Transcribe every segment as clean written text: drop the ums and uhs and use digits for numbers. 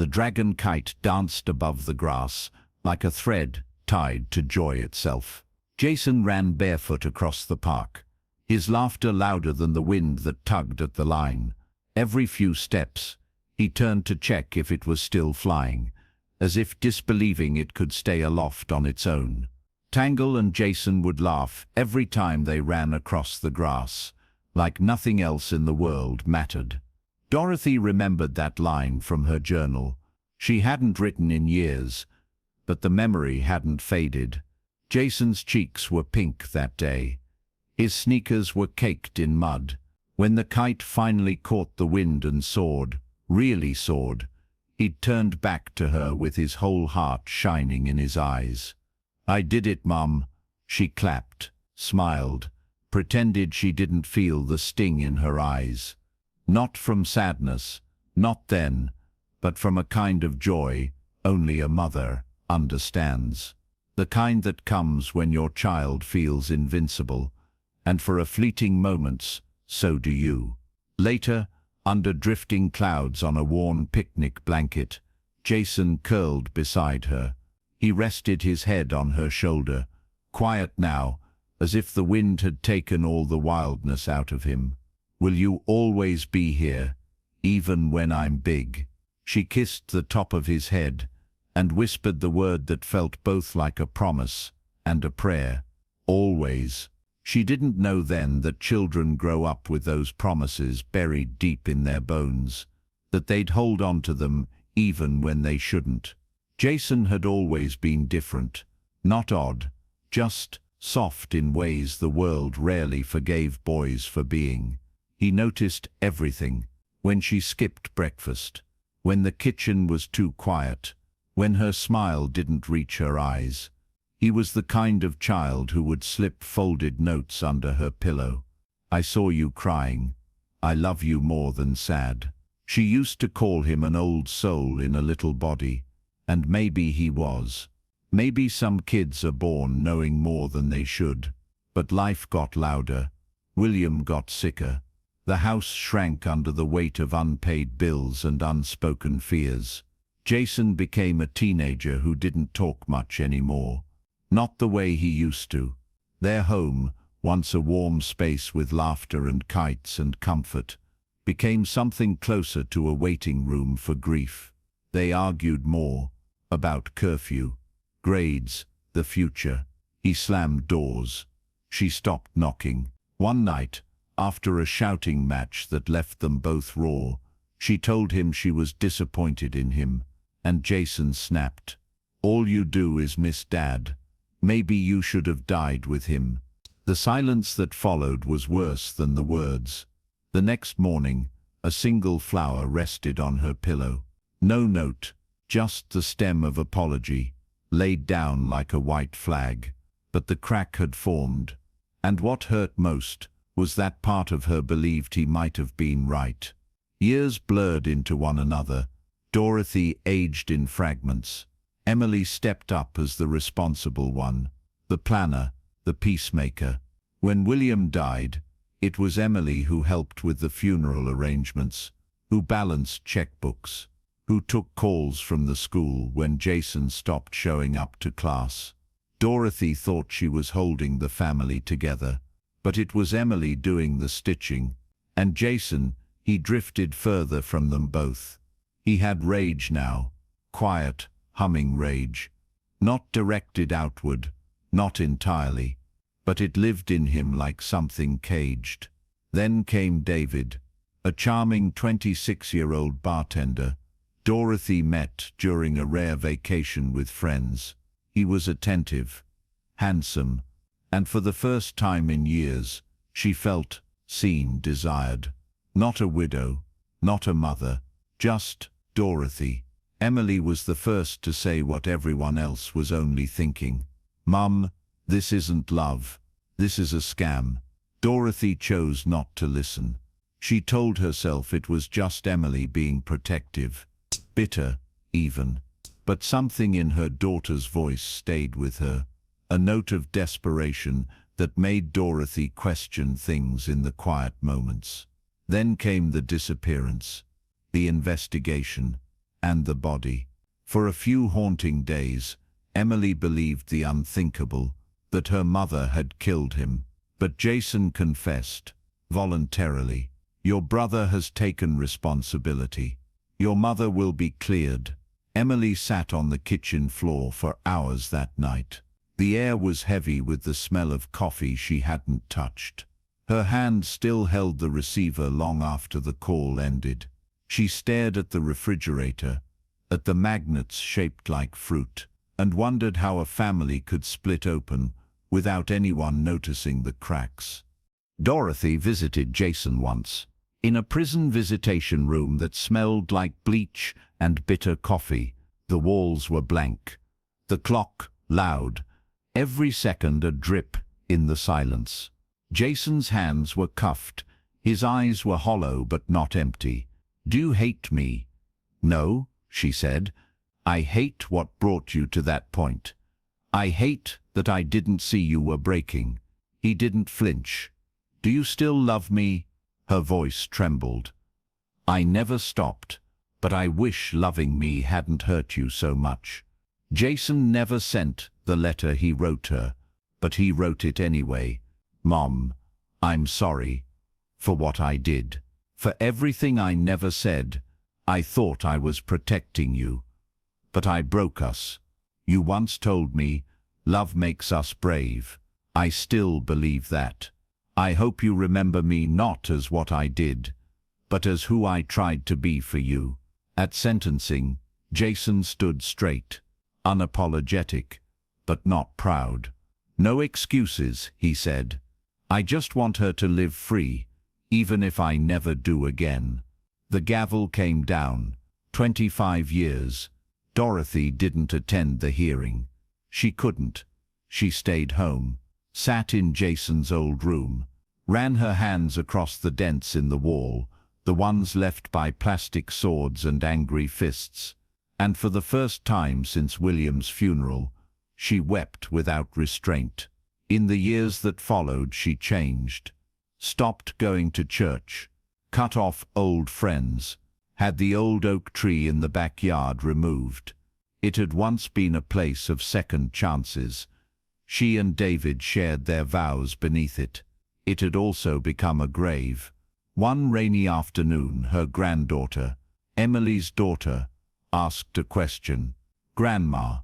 The dragon kite danced above the grass, like a thread tied to joy itself. Jason ran barefoot across the park, his laughter louder than the wind that tugged at the line. Every few steps, he turned to check if it was still flying, as if disbelieving it could stay aloft on its own. Tangle and Jason would laugh every time they ran across the grass, like nothing else in the world mattered. Dorothy remembered that line from her journal. She hadn't written in years, but the memory hadn't faded. Jason's cheeks were pink that day. His sneakers were caked in mud. When the kite finally caught the wind and soared, really soared, he'd turned back to her with his whole heart shining in his eyes. "I did it, Mum." She clapped, smiled, pretended she didn't feel the sting in her eyes. Not from sadness, not then, but from a kind of joy only a mother understands. The kind that comes when your child feels invincible, and for a fleeting moment, so do you. Later, under drifting clouds on a worn picnic blanket, Jason curled beside her. He rested his head on her shoulder, quiet now, as if the wind had taken all the wildness out of him. "Will you always be here, even when I'm big?" She kissed the top of his head and whispered the word that felt both like a promise and a prayer. Always. She didn't know then that children grow up with those promises buried deep in their bones, that they'd hold on to them even when they shouldn't. Jason had always been different, not odd, just soft in ways the world rarely forgave boys for being. He noticed everything: when she skipped breakfast, when the kitchen was too quiet, when her smile didn't reach her eyes. He was the kind of child who would slip folded notes under her pillow. "I saw you crying. I love you more than sad." She used to call him an old soul in a little body, and maybe he was. Maybe some kids are born knowing more than they should. But life got louder. William got sicker. The house shrank under the weight of unpaid bills and unspoken fears. Jason became a teenager who didn't talk much anymore. Not the way he used to. Their home, once a warm space with laughter and kites and comfort, became something closer to a waiting room for grief. They argued more, about curfew, grades, the future. He slammed doors. She stopped knocking. One night, after a shouting match that left them both raw, she told him she was disappointed in him, and Jason snapped. "All you do is miss Dad. Maybe you should have died with him." The silence that followed was worse than the words. The next morning, a single flower rested on her pillow. No note, just the stem of apology, laid down like a white flag. But the crack had formed, and what hurt most was that part of her believed he might have been right. Years blurred into one another. Dorothy aged in fragments. Emily stepped up as the responsible one, the planner, the peacemaker. When William died, it was Emily who helped with the funeral arrangements, who balanced checkbooks, who took calls from the school when Jason stopped showing up to class. Dorothy thought she was holding the family together, but it was Emily doing the stitching, and Jason, he drifted further from them both. He had rage now, quiet, humming rage, not directed outward, not entirely, but it lived in him like something caged. Then came David, a charming 26-year-old bartender. Dorothy met during a rare vacation with friends. He was attentive, handsome, and for the first time in years, she felt seen, desired. Not a widow, not a mother, just Dorothy. Emily was the first to say what everyone else was only thinking. "Mum, this isn't love. This is a scam." Dorothy chose not to listen. She told herself it was just Emily being protective, bitter, even. But something in her daughter's voice stayed with her, a note of desperation that made Dorothy question things in the quiet moments. Then came the disappearance, the investigation, and the body. For a few haunting days, Emily believed the unthinkable, that her mother had killed him. But Jason confessed, voluntarily, "Your brother has taken responsibility. Your mother will be cleared." Emily sat on the kitchen floor for hours that night. The air was heavy with the smell of coffee she hadn't touched. Her hand still held the receiver long after the call ended. She stared at the refrigerator, at the magnets shaped like fruit, and wondered how a family could split open without anyone noticing the cracks. Dorothy visited Jason once, in a prison visitation room that smelled like bleach and bitter coffee. The walls were blank, the clock loud, every second a drip in the silence. Jason's hands were cuffed, his eyes were hollow but not empty. "Do you hate me?" "No," she said. "I hate what brought you to that point. I hate that I didn't see you were breaking." He didn't flinch. "Do you still love me?" Her voice trembled. "I never stopped, but I wish loving me hadn't hurt you so much." Jason never sent the letter he wrote her, but he wrote it anyway. "Mom, I'm sorry for what I did, for everything I never said. I thought I was protecting you, but I broke us. You once told me, love makes us brave. I still believe that. I hope you remember me not as what I did, but as who I tried to be for you." At sentencing, Jason stood straight, unapologetic, but not proud. "No excuses," he said. "I just want her to live free, even if I never do again." The gavel came down. 25 years. Dorothy didn't attend the hearing. She couldn't. She stayed home, sat in Jason's old room, ran her hands across the dents in the wall, the ones left by plastic swords and angry fists, and for the first time since William's funeral, she wept without restraint. In the years that followed, she changed, stopped going to church, cut off old friends, had the old oak tree in the backyard removed. It had once been a place of second chances. She and David shared their vows beneath it. It had also become a grave. One rainy afternoon, her granddaughter, Emily's daughter, asked a question. "Grandma,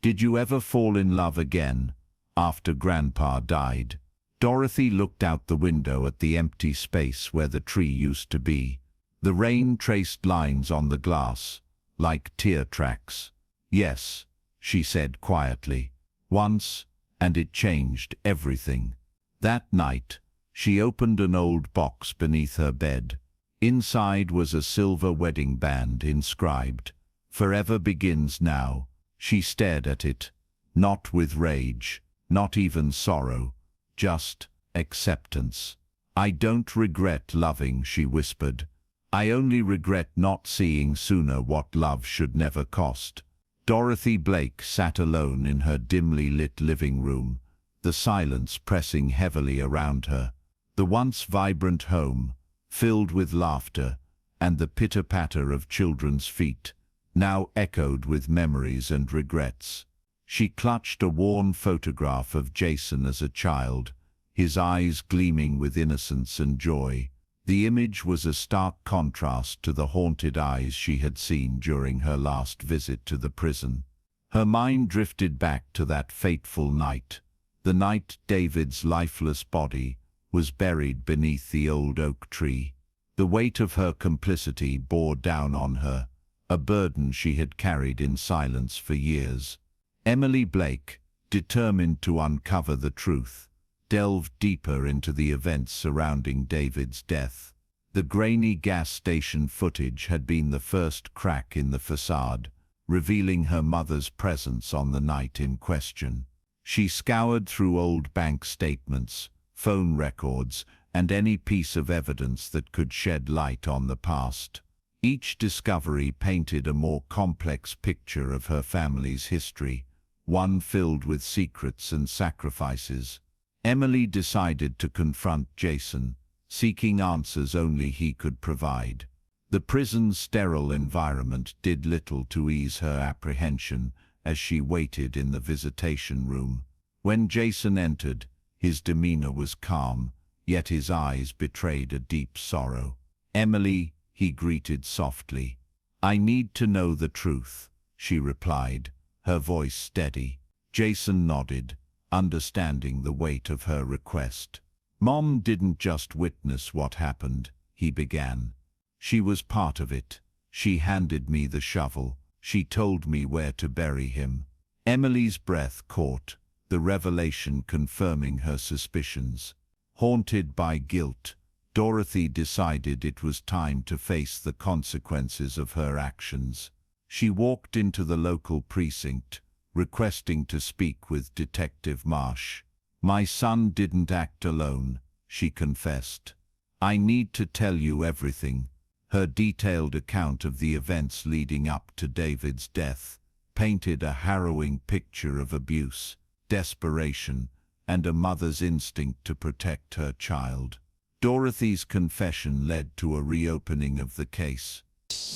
did you ever fall in love again after Grandpa died?" Dorothy looked out the window at the empty space where the tree used to be. The rain traced lines on the glass, like tear tracks. "Yes," she said quietly. "Once, and it changed everything." That night, she opened an old box beneath her bed. Inside was a silver wedding band inscribed, "Forever begins now." She stared at it, not with rage, not even sorrow, just acceptance. "I don't regret loving," she whispered. "I only regret not seeing sooner what love should never cost." Dorothy Blake sat alone in her dimly lit living room, the silence pressing heavily around her. The once vibrant home, filled with laughter and the pitter-patter of children's feet, now echoed with memories and regrets. She clutched a worn photograph of Jason as a child, his eyes gleaming with innocence and joy. The image was a stark contrast to the haunted eyes she had seen during her last visit to the prison. Her mind drifted back to that fateful night, the night David's lifeless body was buried beneath the old oak tree. The weight of her complicity bore down on her, a burden she had carried in silence for years. Emily Blake, determined to uncover the truth, delved deeper into the events surrounding David's death. The grainy gas station footage had been the first crack in the facade, revealing her mother's presence on the night in question. She scoured through old bank statements, phone records, and any piece of evidence that could shed light on the past. Each discovery painted a more complex picture of her family's history, one filled with secrets and sacrifices. Emily decided to confront Jason, seeking answers only he could provide. The prison's sterile environment did little to ease her apprehension as she waited in the visitation room. When Jason entered, his demeanor was calm, yet his eyes betrayed a deep sorrow. "Emily," he greeted softly. "I need to know the truth," she replied, her voice steady. Jason nodded, understanding the weight of her request. "Mom didn't just witness what happened," he began. "She was part of it. She handed me the shovel. She told me where to bury him." Emily's breath caught, the revelation confirming her suspicions. Haunted by guilt, Dorothy decided it was time to face the consequences of her actions. She walked into the local precinct, requesting to speak with Detective Marsh. "My son didn't act alone," she confessed. "I need to tell you everything." Her detailed account of the events leading up to David's death painted a harrowing picture of abuse, desperation, and a mother's instinct to protect her child. Dorothy's confession led to a reopening of the case.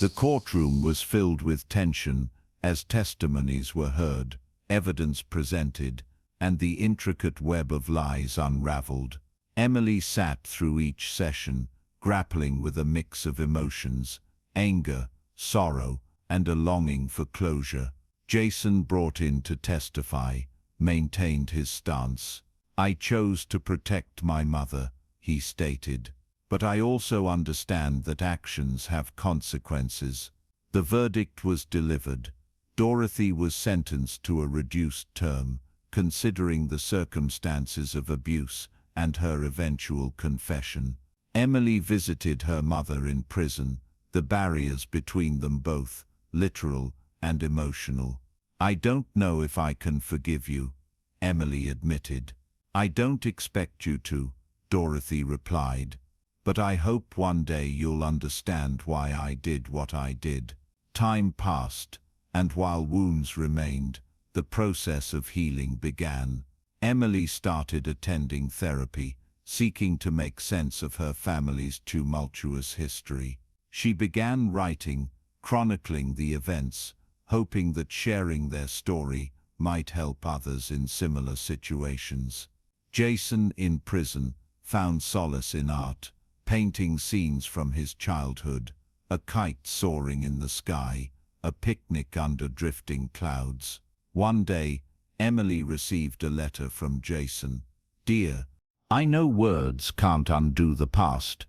The courtroom was filled with tension as testimonies were heard, evidence presented, and the intricate web of lies unraveled. Emily sat through each session, grappling with a mix of emotions, anger, sorrow, and a longing for closure. Jason, brought in to testify, maintained his stance. "I chose to protect my mother," he stated, "but I also understand that actions have consequences." The verdict was delivered. Dorothy was sentenced to a reduced term, considering the circumstances of abuse and her eventual confession. Emily visited her mother in prison, the barriers between them both, literal and emotional. "I don't know if I can forgive you," Emily admitted. "I don't expect you to," Dorothy replied, "but I hope one day you'll understand why I did what I did." Time passed, and while wounds remained, the process of healing began. Emily started attending therapy, seeking to make sense of her family's tumultuous history. She began writing, chronicling the events, hoping that sharing their story might help others in similar situations. Jason, in prison, found solace in art, painting scenes from his childhood, a kite soaring in the sky, a picnic under drifting clouds. One day, Emily received a letter from Jason. "Dear, I know words can't undo the past,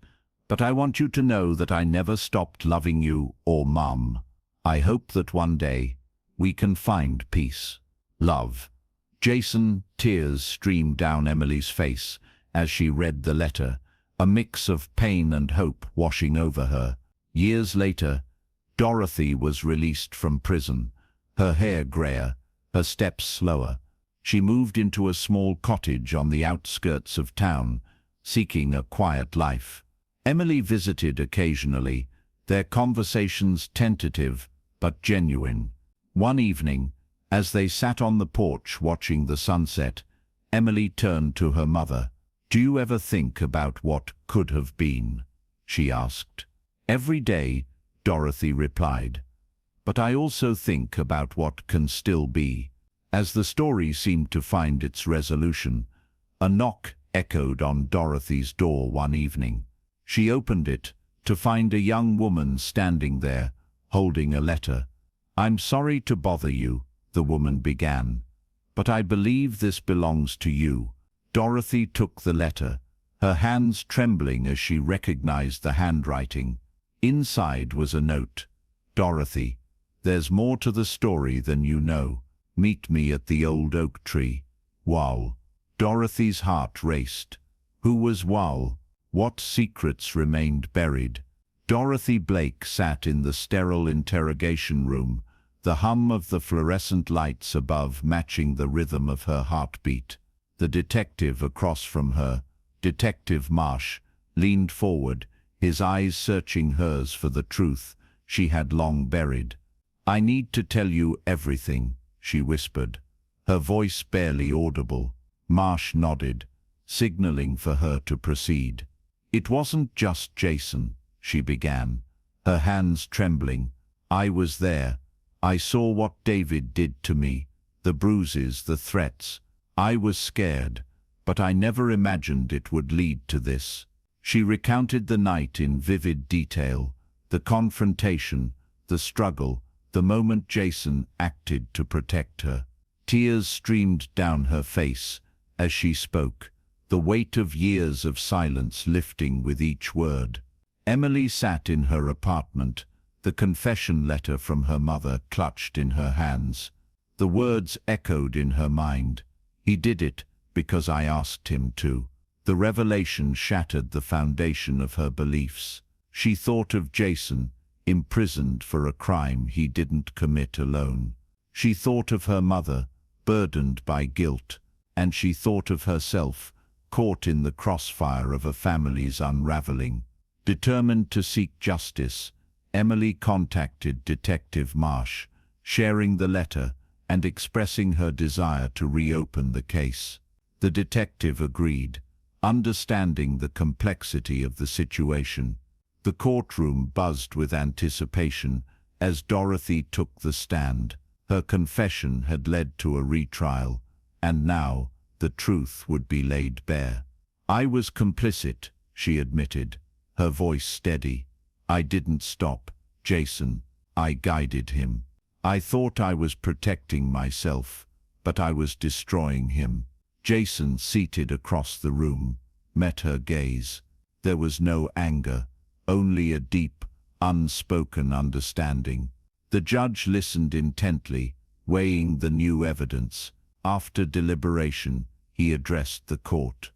but I want you to know that I never stopped loving you or Mum. I hope that one day we can find peace. Love." Jason, tears streamed down Emily's face as she read the letter, a mix of pain and hope washing over her. Years later, Dorothy was released from prison, her hair grayer, her steps slower. She moved into a small cottage on the outskirts of town, seeking a quiet life. Emily visited occasionally, their conversations tentative but genuine. One evening, as they sat on the porch watching the sunset, Emily turned to her mother. "Do you ever think about what could have been?" she asked. "Every day," Dorothy replied. "But I also think about what can still be." As the story seemed to find its resolution, a knock echoed on Dorothy's door one evening. She opened it to find a young woman standing there, holding a letter. "I'm sorry to bother you," the woman began, "but I believe this belongs to you." Dorothy took the letter, her hands trembling as she recognized the handwriting. Inside was a note. "Dorothy, there's more to the story than you know. Meet me at the old oak tree. Wal." Dorothy's heart raced. Who was Wal? What secrets remained buried? Dorothy Blake sat in the sterile interrogation room, the hum of the fluorescent lights above matching the rhythm of her heartbeat. The detective across from her, Detective Marsh, leaned forward, his eyes searching hers for the truth she had long buried. "I need to tell you everything," she whispered, her voice barely audible. Marsh nodded, signaling for her to proceed. "It wasn't just Jason," she began, her hands trembling. "I was there. I saw what David did to me, the bruises, the threats. I was scared, but I never imagined it would lead to this." She recounted the night in vivid detail, the confrontation, the struggle, the moment Jason acted to protect her. Tears streamed down her face as she spoke, the weight of years of silence lifting with each word. Emily sat in her apartment, the confession letter from her mother clutched in her hands. The words echoed in her mind. "He did it because I asked him to." The revelation shattered the foundation of her beliefs. She thought of Jason, imprisoned for a crime he didn't commit alone. She thought of her mother, burdened by guilt, and she thought of herself, caught in the crossfire of a family's unraveling. Determined to seek justice, Emily contacted Detective Marsh, sharing the letter and expressing her desire to reopen the case. The detective agreed, understanding the complexity of the situation. The courtroom buzzed with anticipation as Dorothy took the stand. Her confession had led to a retrial, and now the truth would be laid bare. "I was complicit," she admitted, her voice steady. "I didn't stop Jason. I guided him. I thought I was protecting myself, but I was destroying him." Jason, seated across the room, met her gaze. There was no anger, only a deep, unspoken understanding. The judge listened intently, weighing the new evidence. After deliberation, he addressed the court.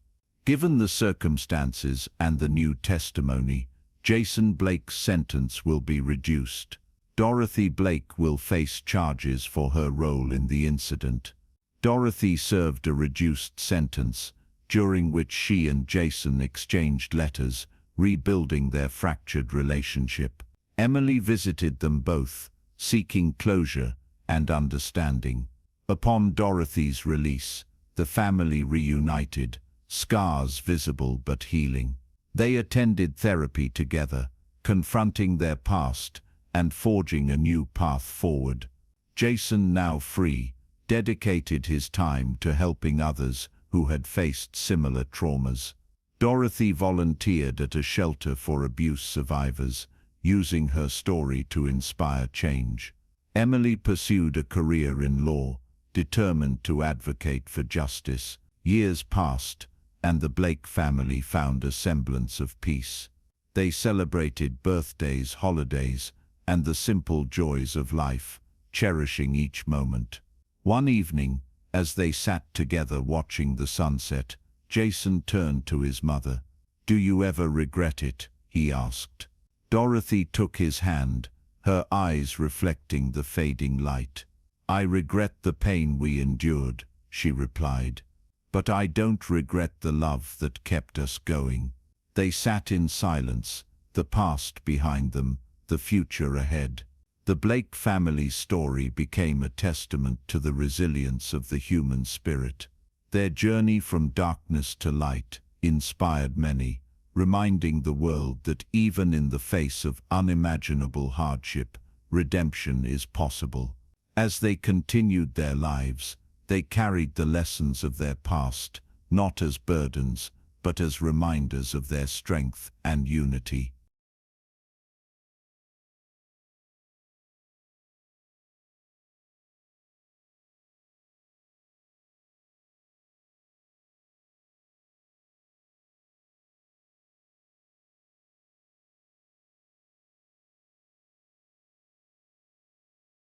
"Given the circumstances and the new testimony, Jason Blake's sentence will be reduced. Dorothy Blake will face charges for her role in the incident." Dorothy served a reduced sentence, during which she and Jason exchanged letters, rebuilding their fractured relationship. Emily visited them both, seeking closure and understanding. Upon Dorothy's release, the family reunited, scars visible but healing. They attended therapy together, confronting their past and forging a new path forward. Jason, now free, dedicated his time to helping others who had faced similar traumas. Dorothy volunteered at a shelter for abuse survivors, using her story to inspire change. Emily pursued a career in law, determined to advocate for justice. Years passed, and the Blake family found a semblance of peace. They celebrated birthdays, holidays, and the simple joys of life, cherishing each moment. One evening, as they sat together watching the sunset, Jason turned to his mother. "Do you ever regret it?" he asked. Dorothy took his hand, her eyes reflecting the fading light. "I regret the pain we endured," she replied. "But I don't regret the love that kept us going." They sat in silence, the past behind them, the future ahead. The Blake family's story became a testament to the resilience of the human spirit. Their journey from darkness to light inspired many, reminding the world that even in the face of unimaginable hardship, redemption is possible. As they continued their lives, they carried the lessons of their past, not as burdens, but as reminders of their strength and unity.